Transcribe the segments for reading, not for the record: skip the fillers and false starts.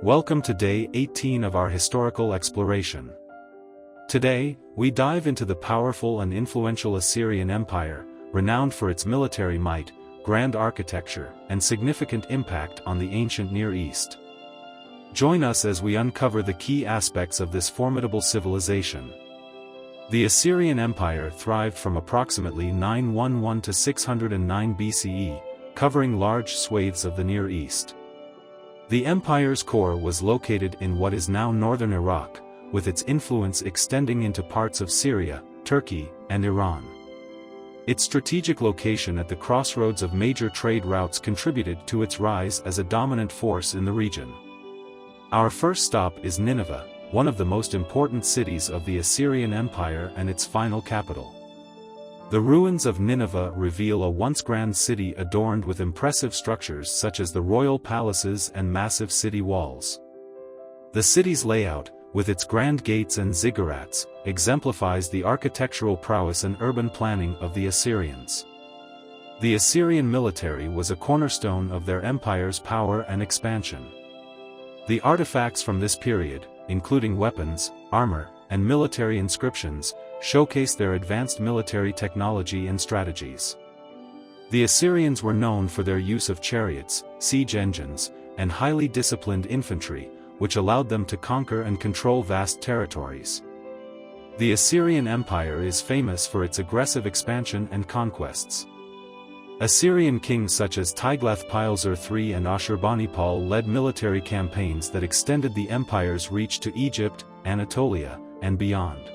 Welcome to day 18 of our historical exploration. Today, we dive into the powerful and influential Assyrian Empire, renowned for its military might, grand architecture, and significant impact on the ancient Near East. Join us as we uncover the key aspects of this formidable civilization. The Assyrian Empire thrived from approximately 911 to 609 BCE, covering large swathes of the Near East. The empire's core was located in what is now northern Iraq, with its influence extending into parts of Syria, Turkey, and Iran. Its strategic location at the crossroads of major trade routes contributed to its rise as a dominant force in the region. Our first stop is Nineveh, one of the most important cities of the Assyrian Empire and its final capital. The ruins of Nineveh reveal a once grand city adorned with impressive structures such as the royal palaces and massive city walls. The city's layout, with its grand gates and ziggurats, exemplifies the architectural prowess and urban planning of the Assyrians. The Assyrian military was a cornerstone of their empire's power and expansion. The artifacts from this period, including weapons, armor, and military inscriptions, showcase their advanced military technology and strategies. The Assyrians were known for their use of chariots, siege engines, and highly disciplined infantry, which allowed them to conquer and control vast territories. The Assyrian Empire is famous for its aggressive expansion and conquests. Assyrian kings such as Tiglath-Pileser III and Ashurbanipal led military campaigns that extended the empire's reach to Egypt, Anatolia, and beyond.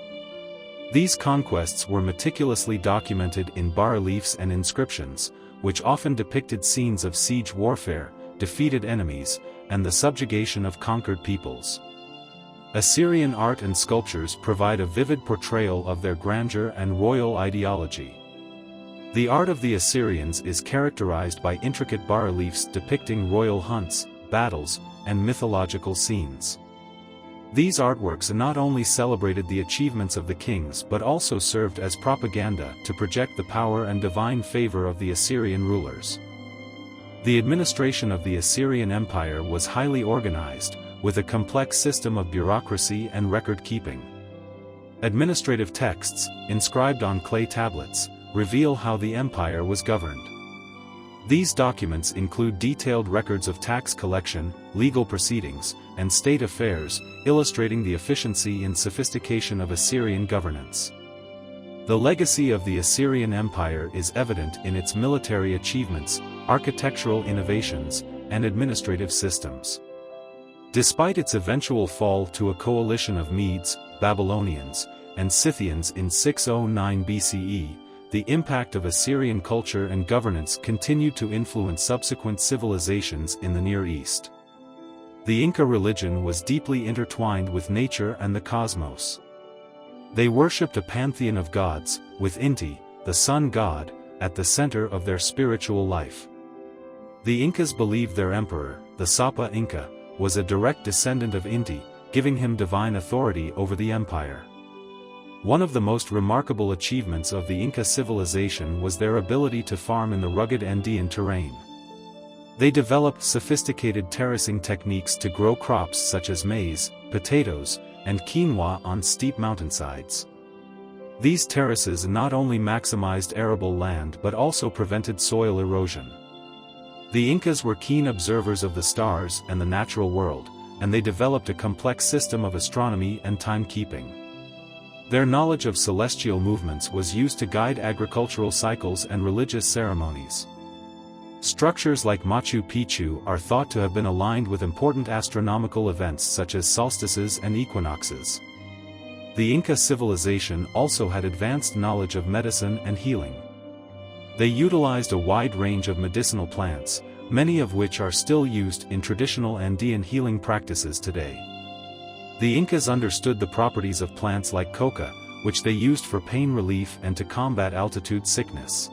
These conquests were meticulously documented in bas-reliefs and inscriptions, which often depicted scenes of siege warfare, defeated enemies, and the subjugation of conquered peoples. Assyrian art and sculptures provide a vivid portrayal of their grandeur and royal ideology. The art of the Assyrians is characterized by intricate bas-reliefs depicting royal hunts, battles, and mythological scenes. These artworks not only celebrated the achievements of the kings but also served as propaganda to project the power and divine favor of the Assyrian rulers. The administration of the Assyrian Empire was highly organized, with a complex system of bureaucracy and record-keeping. Administrative texts, inscribed on clay tablets, reveal how the empire was governed. These documents include detailed records of tax collection, legal proceedings, and state affairs, illustrating the efficiency and sophistication of Assyrian governance. The legacy of the Assyrian Empire is evident in its military achievements, architectural innovations, and administrative systems. Despite its eventual fall to a coalition of Medes, Babylonians, and Scythians in 609 BCE, the impact of Assyrian culture and governance continued to influence subsequent civilizations in the Near East. The Inca religion was deeply intertwined with nature and the cosmos. They worshipped a pantheon of gods, with Inti, the sun god, at the center of their spiritual life. The Incas believed their emperor, the Sapa Inca, was a direct descendant of Inti, giving him divine authority over the empire. One of the most remarkable achievements of the Inca civilization was their ability to farm in the rugged Andean terrain. They developed sophisticated terracing techniques to grow crops such as maize, potatoes, and quinoa on steep mountainsides. These terraces not only maximized arable land but also prevented soil erosion. The Incas were keen observers of the stars and the natural world, and they developed a complex system of astronomy and timekeeping. Their knowledge of celestial movements was used to guide agricultural cycles and religious ceremonies. Structures like Machu Picchu are thought to have been aligned with important astronomical events such as solstices and equinoxes. The Inca civilization also had advanced knowledge of medicine and healing. They utilized a wide range of medicinal plants, many of which are still used in traditional Andean healing practices today. The Incas understood the properties of plants like coca, which they used for pain relief and to combat altitude sickness.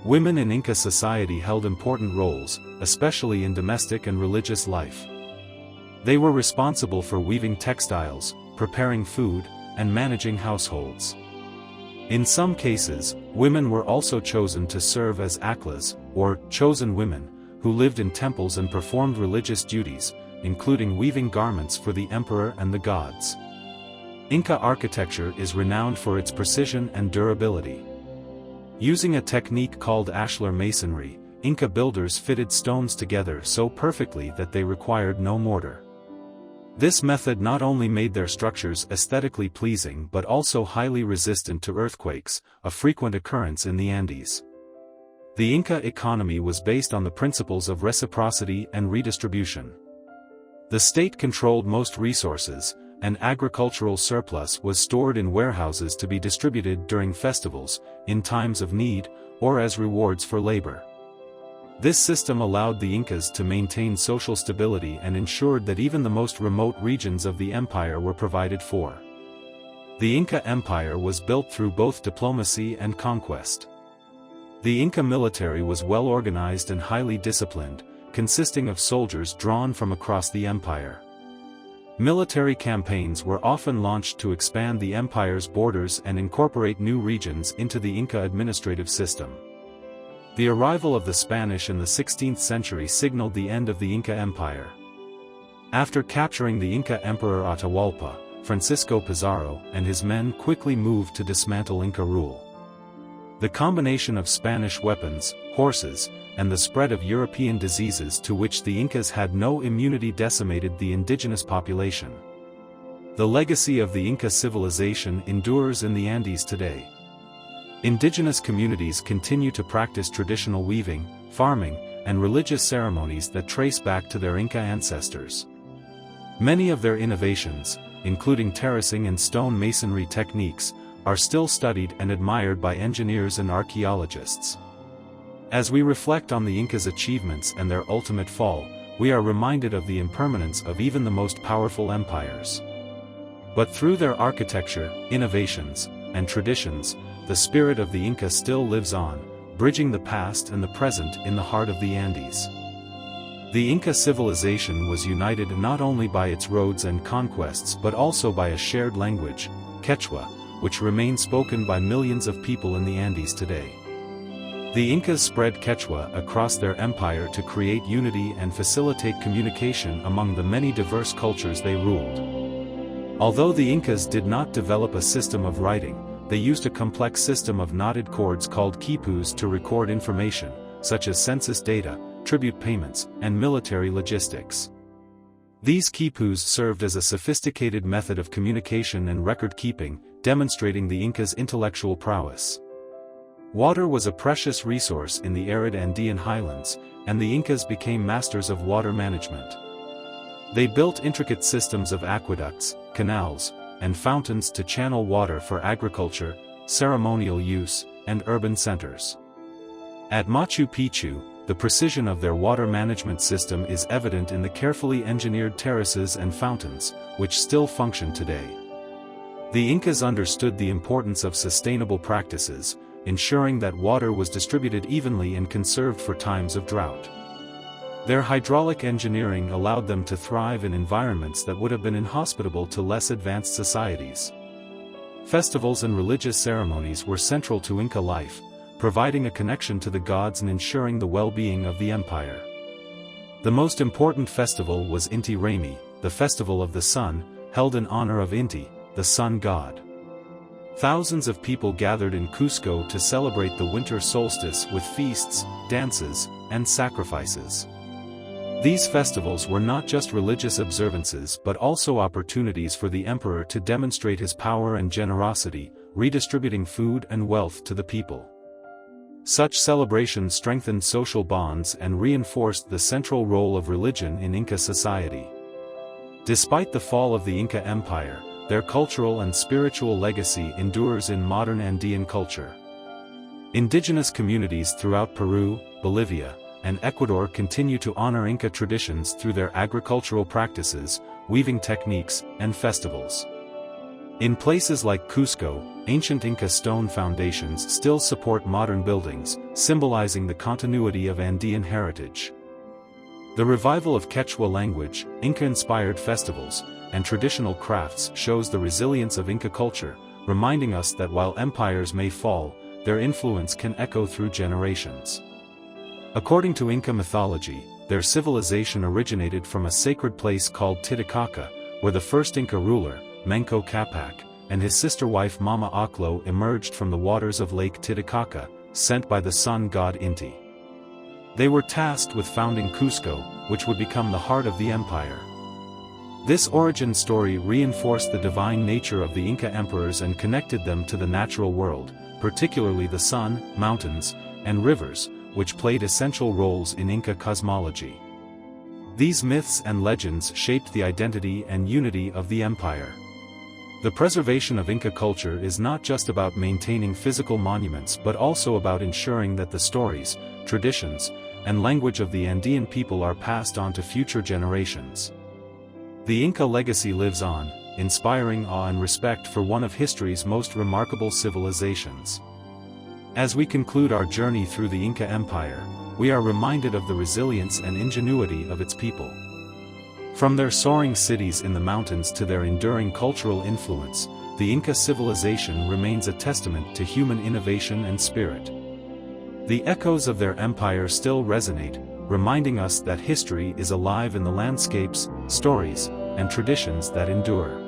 Women in Inca society held important roles, especially in domestic and religious life. They were responsible for weaving textiles, preparing food, and managing households. In some cases, women were also chosen to serve as aklas, or chosen women, who lived in temples and performed religious duties, including weaving garments for the emperor and the gods. Inca architecture is renowned for its precision and durability. Using a technique called ashlar masonry, Inca builders fitted stones together so perfectly that they required no mortar. This method not only made their structures aesthetically pleasing but also highly resistant to earthquakes, a frequent occurrence in the Andes. The Inca economy was based on the principles of reciprocity and redistribution. The state controlled most resources, and agricultural surplus was stored in warehouses to be distributed during festivals, in times of need, or as rewards for labor. This system allowed the Incas to maintain social stability and ensured that even the most remote regions of the empire were provided for. The Inca Empire was built through both diplomacy and conquest. The Inca military was well organized and highly disciplined, consisting of soldiers drawn from across the empire. Military campaigns were often launched to expand the empire's borders and incorporate new regions into the Inca administrative system. The arrival of the Spanish in the 16th century signaled the end of the Inca Empire. After capturing the Inca Emperor Atahualpa, Francisco Pizarro and his men quickly moved to dismantle Inca rule. The combination of Spanish weapons, horses, and the spread of European diseases to which the Incas had no immunity decimated the indigenous population. The legacy of the Inca civilization endures in the Andes today. Indigenous communities continue to practice traditional weaving, farming, and religious ceremonies that trace back to their Inca ancestors. Many of their innovations, including terracing and stone masonry techniques, are still studied and admired by engineers and archaeologists. As we reflect on the Incas' achievements and their ultimate fall, we are reminded of the impermanence of even the most powerful empires. But through their architecture, innovations, and traditions, the spirit of the Inca still lives on, bridging the past and the present in the heart of the Andes. The Inca civilization was united not only by its roads and conquests but also by a shared language, Quechua, which remains spoken by millions of people in the Andes today. The Incas spread Quechua across their empire to create unity and facilitate communication among the many diverse cultures they ruled. Although the Incas did not develop a system of writing, they used a complex system of knotted cords called quipus to record information, such as census data, tribute payments, and military logistics. These quipus served as a sophisticated method of communication and record-keeping, demonstrating the Incas' intellectual prowess. Water was a precious resource in the arid Andean highlands, and the Incas became masters of water management. They built intricate systems of aqueducts, canals, and fountains to channel water for agriculture, ceremonial use, and urban centers. At Machu Picchu, the precision of their water management system is evident in the carefully engineered terraces and fountains, which still function today. The Incas understood the importance of sustainable practices, ensuring that water was distributed evenly and conserved for times of drought. Their hydraulic engineering allowed them to thrive in environments that would have been inhospitable to less advanced societies. Festivals and religious ceremonies were central to Inca life, providing a connection to the gods and ensuring the well-being of the empire. The most important festival was Inti Raymi, the festival of the sun, held in honor of Inti, the sun god. Thousands of people gathered in Cusco to celebrate the winter solstice with feasts, dances, and sacrifices. These festivals were not just religious observances but also opportunities for the emperor to demonstrate his power and generosity, redistributing food and wealth to the people. Such celebrations strengthened social bonds and reinforced the central role of religion in Inca society. Despite the fall of the Inca Empire, their cultural and spiritual legacy endures in modern Andean culture. Indigenous communities throughout Peru, Bolivia, and Ecuador continue to honor Inca traditions through their agricultural practices, weaving techniques, and festivals. In places like Cusco, ancient Inca stone foundations still support modern buildings, symbolizing the continuity of Andean heritage. The revival of Quechua language, Inca-inspired festivals, and traditional crafts shows the resilience of Inca culture, reminding us that while empires may fall, their influence can echo through generations. According to Inca mythology, their civilization originated from a sacred place called Titicaca, where the first Inca ruler, Manco Capac, and his sister wife Mama Oclo emerged from the waters of Lake Titicaca, sent by the sun god Inti. They were tasked with founding Cusco, which would become the heart of the empire. This origin story reinforced the divine nature of the Inca emperors and connected them to the natural world, particularly the sun, mountains, and rivers, which played essential roles in Inca cosmology. These myths and legends shaped the identity and unity of the empire. The preservation of Inca culture is not just about maintaining physical monuments but also about ensuring that the stories, traditions, and language of the Andean people are passed on to future generations. The Inca legacy lives on, inspiring awe and respect for one of history's most remarkable civilizations. As we conclude our journey through the Inca Empire, we are reminded of the resilience and ingenuity of its people. From their soaring cities in the mountains to their enduring cultural influence, the Inca civilization remains a testament to human innovation and spirit. The echoes of their empire still resonate, reminding us that history is alive in the landscapes, stories, and traditions that endure.